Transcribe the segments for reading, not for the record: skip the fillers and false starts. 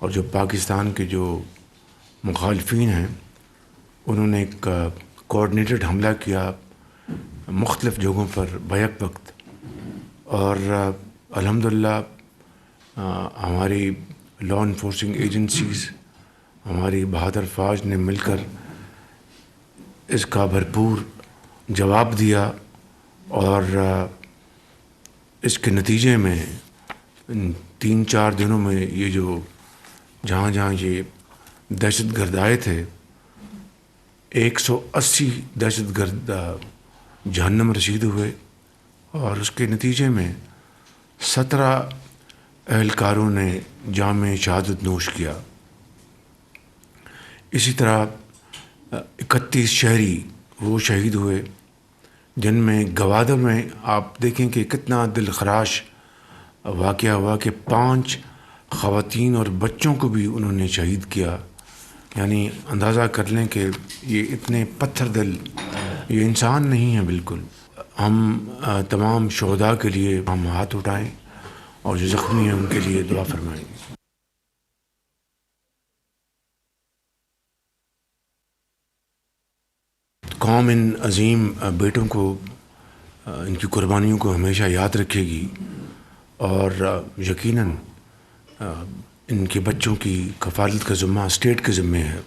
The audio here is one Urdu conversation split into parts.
اور جو پاکستان کے جو مخالفین ہیں انہوں نے ایک کوآرڈینیٹڈ حملہ کیا مختلف جگہوں پر بیک وقت، اور الحمدللہ ہماری لا انفورسنگ ایجنسیز، ہماری بہادر فوج نے مل کر اس کا بھرپور جواب دیا، اور اس کے نتیجے میں 3-4 دنوں میں یہ جو جہاں جہاں یہ دہشت گرد آئے تھے 180 دہشت گرد جہنم رسید ہوئے، اور اس کے نتیجے میں 17 اہلکاروں نے جام شہادت نوش کیا۔ اسی طرح 31 شہری وہ شہید ہوئے، جن میں گوادر میں آپ دیکھیں کہ کتنا دل خراش واقعہ ہوا کہ 5 خواتین اور بچوں کو بھی انہوں نے شہید کیا۔ یعنی اندازہ کر لیں کہ یہ اتنے پتھر دل، یہ انسان نہیں ہیں بالکل۔ ہم تمام شہداء کے لیے ہم ہاتھ اٹھائیں اور جو زخمی ہیں ان کے لیے دعا فرمائیں۔ قوم ان عظیم بیٹوں کو، ان کی قربانیوں کو ہمیشہ یاد رکھے گی، اور یقیناً ان کے بچوں کی کفالت کا ذمہ اسٹیٹ کے ذمے ہے۔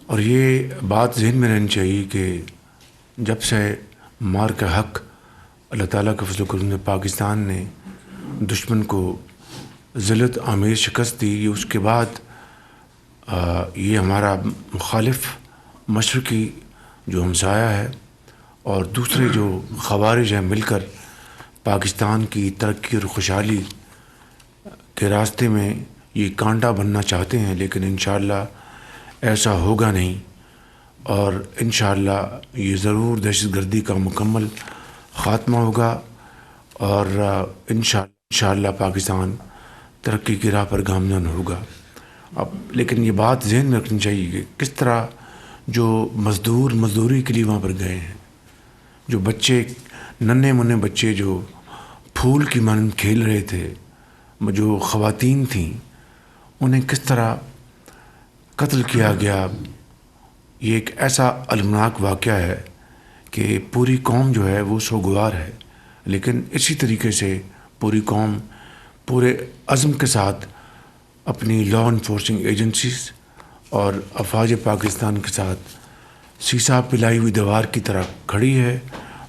اور یہ بات ذہن میں رہنی چاہیے کہ جب سے مار کا حق اللہ تعالیٰ کا فضل و کرم سے پاکستان نے دشمن کو ذلت آمیز شکست دی، اس کے بعد یہ ہمارا مخالف مشرقی جو ہمسایہ ہے اور دوسرے جو خوارج ہیں مل کر پاکستان کی ترقی اور خوشحالی کے راستے میں یہ کانٹا بننا چاہتے ہیں، لیکن انشاءاللہ ایسا ہوگا نہیں، اور انشاءاللہ یہ ضرور دہشت گردی کا مکمل خاتمہ ہوگا، اور انشاءاللہ پاکستان ترقی کی راہ پر گامزن ہوگا۔ اب لیکن یہ بات ذہن میں رکھنی چاہیے کہ کس طرح جو مزدوری کے لیے وہاں پر گئے ہیں، جو بچے ننھے منھے بچے جو پھول کی مانند کھیل رہے تھے، جو خواتین تھیں، انہیں کس طرح قتل کیا گیا، یہ ایک ایسا المناک واقعہ ہے کہ پوری قوم جو ہے وہ سوگوار ہے۔ لیکن اسی طریقے سے پوری قوم پورے عزم کے ساتھ اپنی لا انفورسنگ ایجنسیز اور افواج پاکستان کے ساتھ سیسا پلائی ہوئی دیوار کی طرح کھڑی ہے،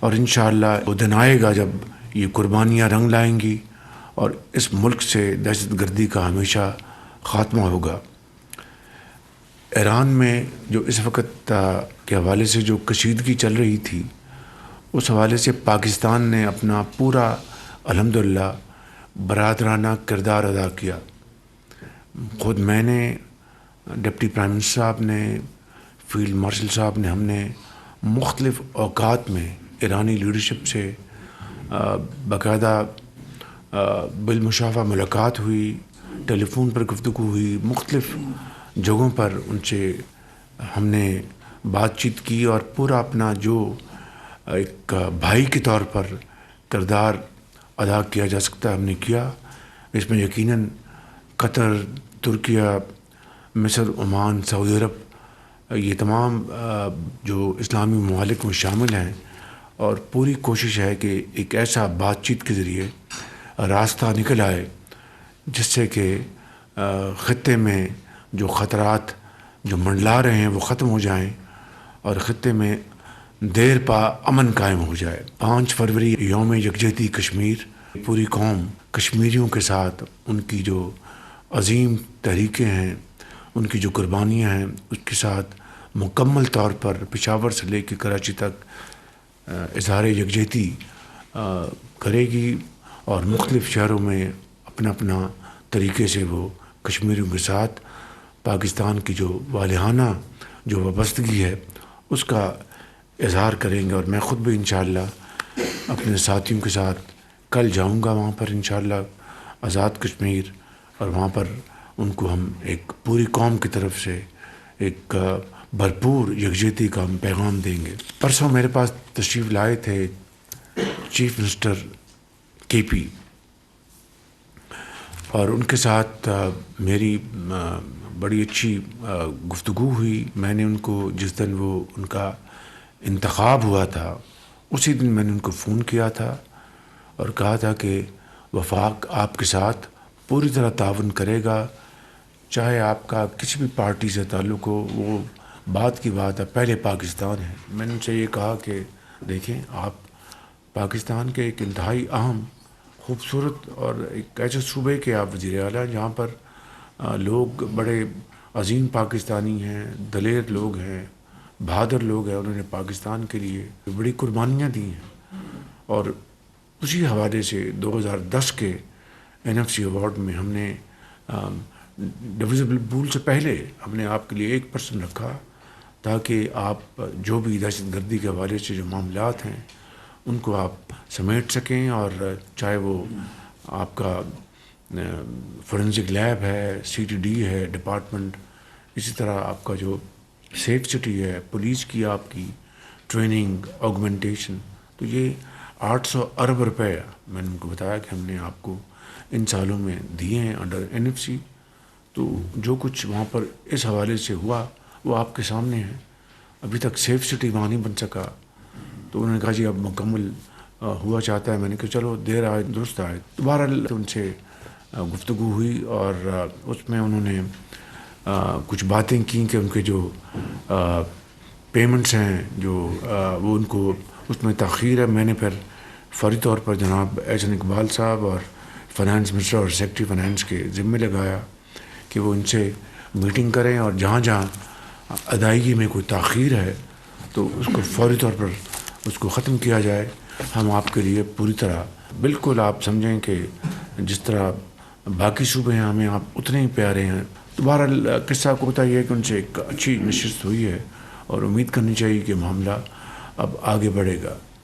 اور انشاءاللہ وہ دن آئے گا جب یہ قربانیاں رنگ لائیں گی اور اس ملک سے دہشت گردی کا ہمیشہ خاتمہ ہوگا۔ ایران میں جو اس وقت کے حوالے سے جو کشیدگی چل رہی تھی، اس حوالے سے پاکستان نے اپنا پورا الحمدللہ برادرانہ کردار ادا کیا۔ خود میں نے، ڈپٹی پرائم منسٹر صاحب نے، فیلڈ مارشل صاحب نے، ہم نے مختلف اوقات میں ایرانی لیڈرشپ سے باقاعدہ بالمشافہ ملاقات ہوئی، ٹیلی فون پر گفتگو ہوئی، مختلف جگہوں پر ان سے ہم نے بات چیت کی، اور پورا اپنا جو ایک بھائی کے طور پر کردار ادا کیا جا سکتا ہے ہم نے کیا۔ اس میں یقیناً قطر، ترکیہ، مصر، عمان، سعودی عرب، یہ تمام جو اسلامی ممالک میں شامل ہیں، اور پوری کوشش ہے کہ ایک ایسا بات چیت کے ذریعے راستہ نکل آئے جس سے کہ خطے میں جو خطرات جو منڈلا رہے ہیں وہ ختم ہو جائیں، اور خطے میں دیر پا امن قائم ہو جائے۔ 5 فروری یوم یکجہتی کشمیر، پوری قوم کشمیریوں کے ساتھ ان کی جو عظیم تحریکیں ہیں، ان کی جو قربانیاں ہیں، اس کے ساتھ مکمل طور پر پشاور سے لے کے کراچی تک اظہار یکجہتی کرے گی، اور مختلف شہروں میں اپنا اپنا طریقے سے وہ کشمیریوں کے ساتھ پاکستان کی جو والہانہ جو وابستگی ہے اس کا اظہار کریں گے۔ اور میں خود بھی انشاءاللہ اپنے ساتھیوں کے ساتھ کل جاؤں گا وہاں پر انشاءاللہ آزاد کشمیر، اور وہاں پر ان کو ہم ایک پوری قوم کی طرف سے ایک بھرپور یکجہتی کا ہم پیغام دیں گے۔ پرسوں میرے پاس تشریف لائے تھے چیف منسٹر کے پی، اور ان کے ساتھ میری بڑی اچھی گفتگو ہوئی. میں نے ان کو جس دن وہ ان کا انتخاب ہوا تھا اسی دن میں نے ان کو فون کیا تھا اور کہا تھا کہ وفاق آپ کے ساتھ پوری طرح تعاون کرے گا، چاہے آپ کا کسی بھی پارٹی سے تعلق ہو. وہ بات کی بات ہے، پہلے پاکستان ہے. میں نے ان سے یہ کہا کہ دیکھیں، آپ پاکستان کے ایک انتہائی اہم، خوبصورت اور ایک ایسے صوبے کے آپ وزیر اعلیٰ ہیں جہاں پر لوگ بڑے عظیم پاکستانی ہیں، دلیر لوگ ہیں، بہادر لوگ ہیں. انہوں نے پاکستان کے لیے بڑی قربانیاں دی ہیں. اور اسی حوالے سے 2010 کے NFC ایوارڈ میں ہم نے ڈویزبل پول سے پہلے ہم نے آپ کے لیے 1% رکھا تاکہ آپ جو بھی دہشت گردی کے حوالے سے جو معاملات ہیں ان کو آپ سمیٹ سکیں. اور چاہے وہ آپ کا فورنزک لیب ہے، CTD ہے ڈپارٹمنٹ، اسی طرح آپ کا جو سیف سٹی ہے، پولیس کی آپ کی ٹریننگ، آگمنٹیشن. تو یہ 800 ارب روپے میں نے ان کو بتایا کہ ہم نے آپ کو ان سالوں میں دیے ہیں انڈر NFC. تو جو کچھ وہاں پر اس حوالے سے ہوا وہ آپ کے سامنے ہے. ابھی تک سیف سٹی وہاں نہیں بن سکا. تو انہوں نے کہا جی اب مکمل ہوا چاہتا ہے. میں نے کہا چلو دیر آئے درست آئے. دوبارہ ان سے گفتگو ہوئی اور اس میں انہوں نے کچھ باتیں کی کہ ان کے جو پیمنٹس ہیں جو وہ ان کو اس میں تاخیر ہے. میں نے پھر فوری طور پر جناب احسن اقبال صاحب اور فنانس منسٹر اور سیکرٹری فنانس کے ذمے لگایا کہ وہ ان سے میٹنگ کریں اور جہاں جہاں ادائیگی میں کوئی تاخیر ہے تو اس کو فوری طور پر اس کو ختم کیا جائے. ہم آپ کے لیے پوری طرح بالکل آپ سمجھیں کہ جس طرح باقی صوبے ہیں ہمیں آپ اتنے ہی پیارے ہیں. دوبارہ قصہ کو ہوتا یہ ہے کہ ان سے ایک اچھی نشست ہوئی ہے اور امید کرنی چاہیے کہ معاملہ اب آگے بڑھے گا.